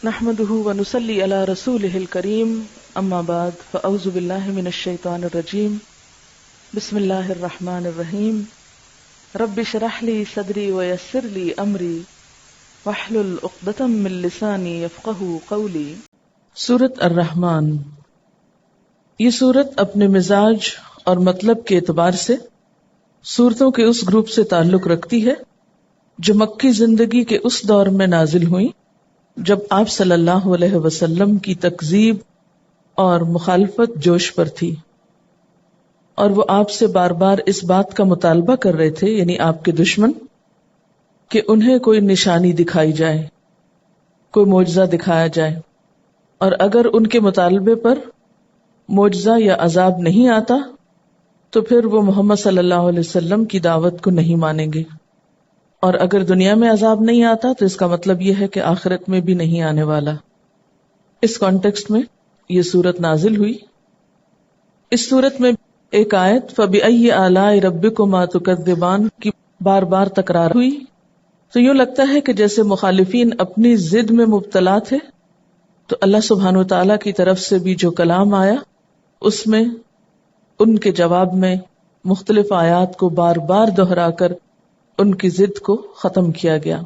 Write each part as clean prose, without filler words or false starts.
نحمده ونصلي على رسوله الكريم اما بعد فاعوذ بالله من الشيطان الرجيم بسم الله الرحمن الرحيم رب اشرح لي صدري ويسر لي امري واحلل عقدة من لساني يفقهوا قولي۔ سورۃ الرحمن، یہ سورت اپنے مزاج اور مطلب کے اعتبار سے سورتوں کے اس گروپ سے تعلق رکھتی ہے جو مکی زندگی کے اس دور میں نازل ہوئیں جب آپ صلی اللہ علیہ وسلم کی تکذیب اور مخالفت جوش پر تھی، اور وہ آپ سے بار بار اس بات کا مطالبہ کر رہے تھے، یعنی آپ کے دشمن، کہ انہیں کوئی نشانی دکھائی جائے، کوئی معجزہ دکھایا جائے، اور اگر ان کے مطالبے پر معجزہ یا عذاب نہیں آتا تو پھر وہ محمد صلی اللہ علیہ وسلم کی دعوت کو نہیں مانیں گے، اور اگر دنیا میں عذاب نہیں آتا تو اس کا مطلب یہ ہے کہ آخرت میں بھی نہیں آنے والا۔ اس کانٹیکسٹ میں یہ سورت نازل ہوئی۔ اس سورت میں ایک آیت فَبِأَيِّ آلَاءِ رَبِّكُمَا تُكَذِّبَانِ کی بار بار تکرار ہوئی، تو یوں لگتا ہے کہ جیسے مخالفین اپنی ضد میں مبتلا تھے، تو اللہ سبحانہ وتعالیٰ کی طرف سے بھی جو کلام آیا اس میں ان کے جواب میں مختلف آیات کو بار بار دہرا کر ان کی ضد کو ختم کیا گیا۔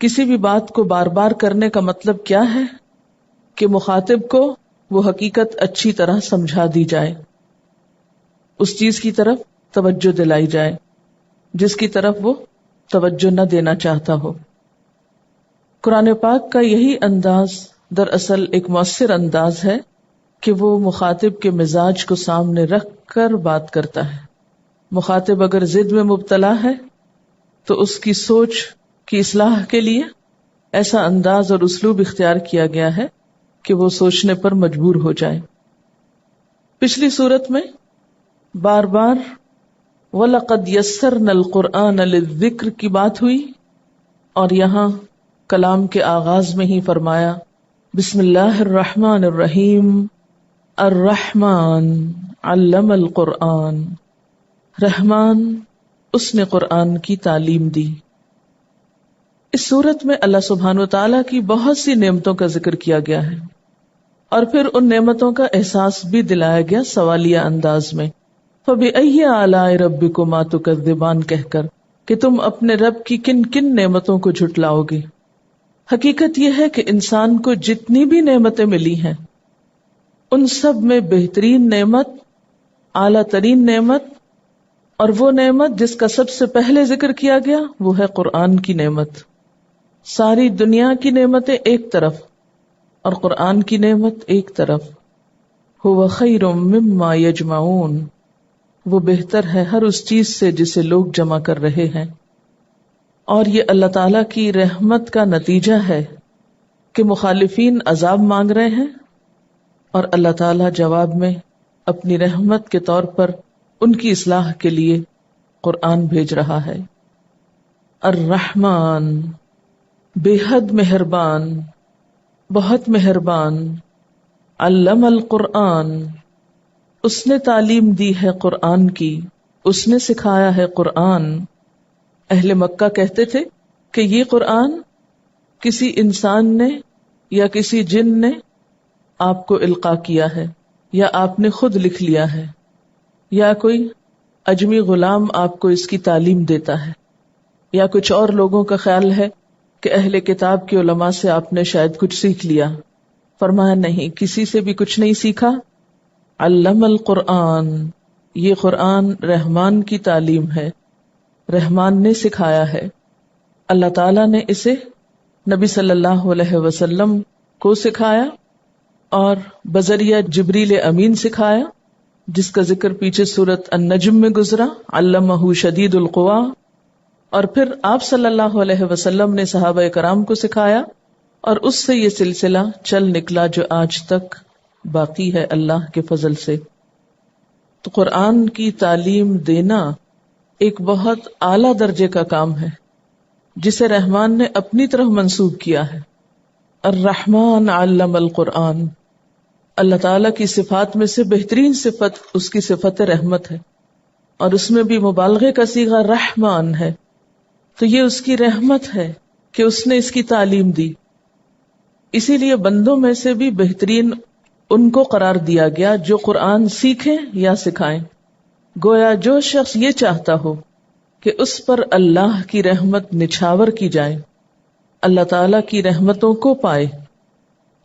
کسی بھی بات کو بار بار کرنے کا مطلب کیا ہے کہ مخاطب کو وہ حقیقت اچھی طرح سمجھا دی جائے، اس چیز کی طرف توجہ دلائی جائے جس کی طرف وہ توجہ نہ دینا چاہتا ہو۔ قرآن پاک کا یہی انداز دراصل ایک مؤثر انداز ہے کہ وہ مخاطب کے مزاج کو سامنے رکھ کر بات کرتا ہے۔ مخاطب اگر ضد میں مبتلا ہے تو اس کی سوچ کی اصلاح کے لیے ایسا انداز اور اسلوب اختیار کیا گیا ہے کہ وہ سوچنے پر مجبور ہو جائے۔ پچھلی صورت میں بار بار وَلَقَدْ يَسَّرْنَا الْقُرْآنَ لِلذِّكْرِ کی بات ہوئی، اور یہاں کلام کے آغاز میں ہی فرمایا بسم اللہ الرحمن الرحیم الرحمن علم القرآن، رحمان اس نے قرآن کی تعلیم دی۔ اس صورت میں اللہ سبحانہ وتعالیٰ کی بہت سی نعمتوں کا ذکر کیا گیا ہے، اور پھر ان نعمتوں کا احساس بھی دلایا گیا سوالیہ انداز میں، فَبِأَيِّ آلَاءِ رَبِّكُمَا تُكَذِّبَانِ کہہ کر کہ تم اپنے رب کی کن کن نعمتوں کو جھٹلاؤ گے۔ حقیقت یہ ہے کہ انسان کو جتنی بھی نعمتیں ملی ہیں ان سب میں بہترین نعمت، اعلیٰ ترین نعمت، اور وہ نعمت جس کا سب سے پہلے ذکر کیا گیا وہ ہے قرآن کی نعمت۔ ساری دنیا کی نعمتیں ایک طرف اور قرآن کی نعمت ایک طرف۔ هو خیر مما یجمعون، وہ بہتر ہے ہر اس چیز سے جسے لوگ جمع کر رہے ہیں۔ اور یہ اللہ تعالیٰ کی رحمت کا نتیجہ ہے کہ مخالفین عذاب مانگ رہے ہیں اور اللہ تعالیٰ جواب میں اپنی رحمت کے طور پر ان کی اصلاح کے لیے قرآن بھیج رہا ہے۔ الرحمن، بے حد مہربان، بہت مہربان، علم القرآن، اس نے تعلیم دی ہے قرآن کی، اس نے سکھایا ہے قرآن۔ اہل مکہ کہتے تھے کہ یہ قرآن کسی انسان نے یا کسی جن نے آپ کو القاء کیا ہے، یا آپ نے خود لکھ لیا ہے، یا کوئی اجمی غلام آپ کو اس کی تعلیم دیتا ہے، یا کچھ اور لوگوں کا خیال ہے کہ اہل کتاب کے علماء سے آپ نے شاید کچھ سیکھ لیا۔ فرمایا نہیں، کسی سے بھی کچھ نہیں سیکھا۔ علم القرآن، یہ قرآن رحمان کی تعلیم ہے، رحمان نے سکھایا ہے۔ اللہ تعالیٰ نے اسے نبی صلی اللہ علیہ وسلم کو سکھایا اور بذریعہ جبریل امین سکھایا، جس کا ذکر پیچھے سورۃ النجم میں گزرا، علمہ شدید القوا۔ اور پھر آپ صلی اللہ علیہ وسلم نے صحابہ کرام کو سکھایا، اور اس سے یہ سلسلہ چل نکلا جو آج تک باقی ہے اللہ کے فضل سے۔ تو قرآن کی تعلیم دینا ایک بہت اعلیٰ درجے کا کام ہے جسے رحمان نے اپنی طرف منسوب کیا ہے۔ الرحمن علم القرآن، اللہ تعالیٰ کی صفات میں سے بہترین صفت اس کی صفت رحمت ہے، اور اس میں بھی مبالغے کا صیغہ رحمان ہے، تو یہ اس کی رحمت ہے کہ اس نے اس کی تعلیم دی۔ اسی لیے بندوں میں سے بھی بہترین ان کو قرار دیا گیا جو قرآن سیکھیں یا سکھائیں. گویا جو شخص یہ چاہتا ہو کہ اس پر اللہ کی رحمت نچھاور کی جائے، اللہ تعالی کی رحمتوں کو پائے،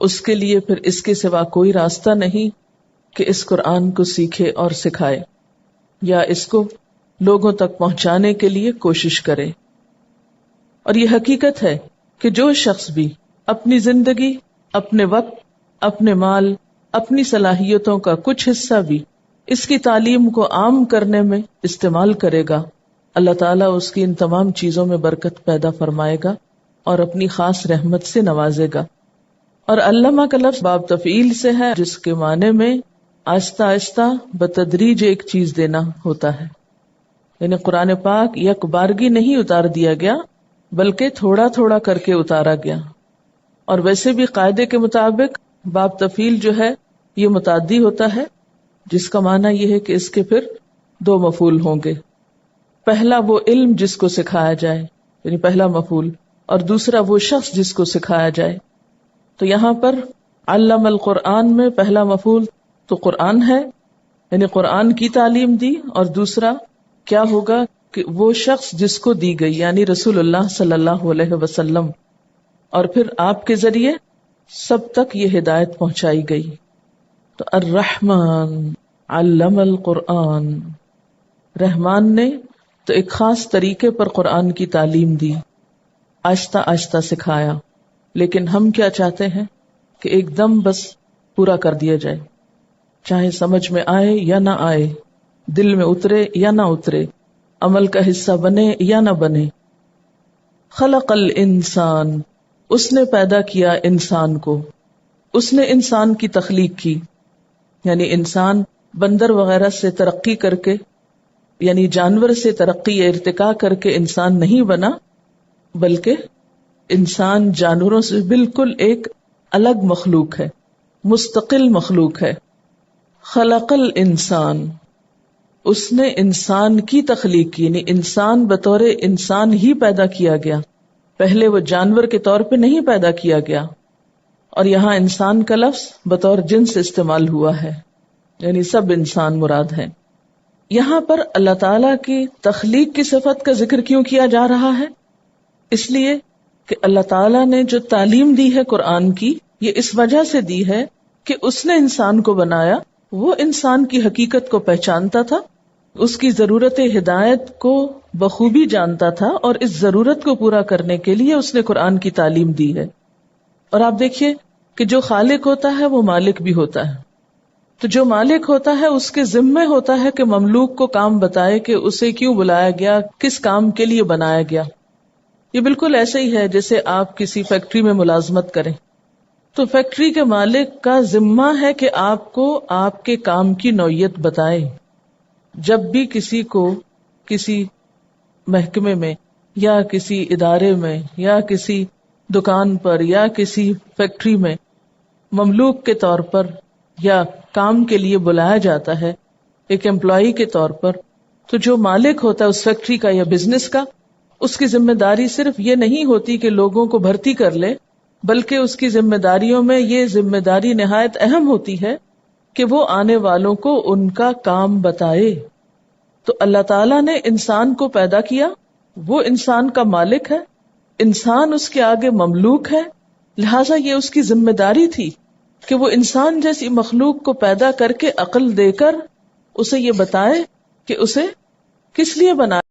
اس کے لیے پھر اس کے سوا کوئی راستہ نہیں کہ اس قرآن کو سیکھے اور سکھائے یا اس کو لوگوں تک پہنچانے کے لیے کوشش کرے. اور یہ حقیقت ہے کہ جو شخص بھی اپنی زندگی، اپنے وقت، اپنے مال، اپنی صلاحیتوں کا کچھ حصہ بھی اس کی تعلیم کو عام کرنے میں استعمال کرے گا، اللہ تعالیٰ اس کی ان تمام چیزوں میں برکت پیدا فرمائے گا اور اپنی خاص رحمت سے نوازے گا. اور علامہ کا لفظ باب تفعیل سے ہے، جس کے معنی میں آہستہ آہستہ بتدریج ایک چیز دینا ہوتا ہے. یعنی قرآن پاک یک بارگی نہیں اتار دیا گیا بلکہ تھوڑا تھوڑا کر کے اتارا گیا. اور ویسے بھی قاعدے کے مطابق باب تفعیل جو ہے یہ متعدی ہوتا ہے، جس کا معنی یہ ہے کہ اس کے پھر دو مفعول ہوں گے. پہلا وہ علم جس کو سکھایا جائے، یعنی پہلا مفعول، اور دوسرا وہ شخص جس کو سکھایا جائے. تو یہاں پر علم القرآن میں پہلا مفعول تو قرآن ہے، یعنی قرآن کی تعلیم دی، اور دوسرا کیا ہوگا کہ وہ شخص جس کو دی گئی، یعنی رسول اللہ صلی اللہ علیہ وسلم، اور پھر آپ کے ذریعے سب تک یہ ہدایت پہنچائی گئی. تو الرحمن علم القرآن، رحمان نے تو ایک خاص طریقے پر قرآن کی تعلیم دی، آہستہ آہستہ سکھایا. لیکن ہم کیا چاہتے ہیں کہ ایک دم بس پورا کر دیا جائے، چاہے سمجھ میں آئے یا نہ آئے، دل میں اترے یا نہ اترے، عمل کا حصہ بنے یا نہ بنے. خلق الانسان، اس نے پیدا کیا انسان کو، اس نے انسان کی تخلیق کی. یعنی انسان بندر وغیرہ سے ترقی کر کے، یعنی جانور سے ترقی یا ارتقاء کر کے انسان نہیں بنا، بلکہ انسان جانوروں سے بالکل ایک الگ مخلوق ہے، مستقل مخلوق ہے. خلق الانسان، اس نے انسان کی تخلیق کی، یعنی انسان بطور انسان ہی پیدا کیا گیا، پہلے وہ جانور کے طور پہ نہیں پیدا کیا گیا. اور یہاں انسان کا لفظ بطور جنس استعمال ہوا ہے، یعنی سب انسان مراد ہیں. یہاں پر اللہ تعالیٰ کی تخلیق کی صفت کا ذکر کیوں کیا جا رہا ہے؟ اس لیے کہ اللہ تعالیٰ نے جو تعلیم دی ہے قرآن کی، یہ اس وجہ سے دی ہے کہ اس نے انسان کو بنایا، وہ انسان کی حقیقت کو پہچانتا تھا، اس کی ضرورت ہدایت کو بخوبی جانتا تھا، اور اس ضرورت کو پورا کرنے کے لیے اس نے قرآن کی تعلیم دی ہے. اور آپ دیکھیے کہ جو خالق ہوتا ہے وہ مالک بھی ہوتا ہے. تو جو مالک ہوتا ہے اس کے ذمے ہوتا ہے کہ مملوک کو کام بتائے کہ اسے کیوں بلایا گیا، کس کام کے لیے بنایا گیا. یہ بالکل ایسے ہی ہے جیسے آپ کسی فیکٹری میں ملازمت کریں تو فیکٹری کے مالک کا ذمہ ہے کہ آپ کو آپ کے کام کی نوعیت بتائے. جب بھی کسی کو کسی محکمے میں یا کسی ادارے میں یا کسی دکان پر یا کسی فیکٹری میں مملوک کے طور پر یا کام کے لیے بلایا جاتا ہے ایک امپلائی کے طور پر، تو جو مالک ہوتا ہے اس فیکٹری کا یا بزنس کا، اس کی ذمہ داری صرف یہ نہیں ہوتی کہ لوگوں کو بھرتی کر لے، بلکہ اس کی ذمہ داریوں میں یہ ذمہ داری نہایت اہم ہوتی ہے کہ وہ آنے والوں کو ان کا کام بتائے. تو اللہ تعالیٰ نے انسان کو پیدا کیا، وہ انسان کا مالک ہے، انسان اس کے آگے مملوک ہے، لہٰذا یہ اس کی ذمہ داری تھی کہ وہ انسان جیسی مخلوق کو پیدا کر کے عقل دے کر اسے یہ بتائے کہ اسے کس لیے بنایا.